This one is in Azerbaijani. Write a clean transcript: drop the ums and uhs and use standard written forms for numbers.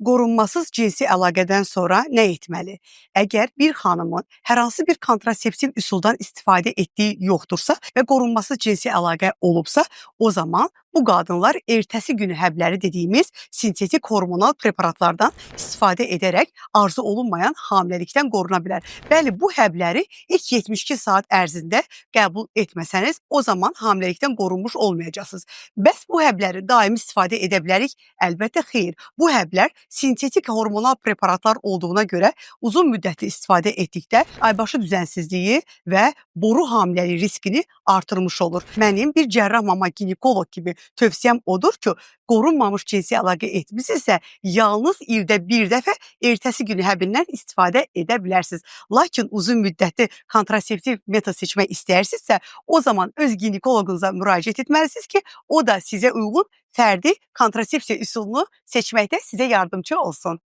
Qorunmasız cinsi əlaqədən sonra nə etməli? Əgər bir xanımın hər hansı bir kontraseptiv üsuldan istifadə etdiyi yoxdursa və qorunmasız cinsi əlaqə olubsa, o zaman bu qadınlar ertəsi günü həbləri dediyimiz sintetik hormonal preparatlardan istifadə edərək arzu olunmayan hamiləlikdən qoruna bilər. Bəli, bu həbləri ilk 72 saat ərzində qəbul etməsəniz, o zaman hamiləlikdən qorunmuş olmayacaqsınız. Bəs bu həbləri daimi istifadə edə bilərik? Əlbəttə xeyr. Bu həblər sintetik hormonal preparatlar olduğuna görə uzun müddətli istifadə etdikdə aybaşı düzənsizliyi və boru hamiləliyi riskini artırmış olur. Mənim bir cərrah mama ginekoloq kimi tövsiyəm odur ki, qorunmamış cinsi əlaqə etmisinizsə, yalnız ildə bir dəfə ertəsi günü həbindən istifadə edə bilərsiniz. Lakin uzun müddətli kontraseptiv metod seçmək istəyirsinizsə, o zaman öz ginekoloqunuza müraciət etməlisiniz ki, o da sizə uyğun fərdi kontrasepsiya üsulunu seçməkdə sizə yardımcı olsun.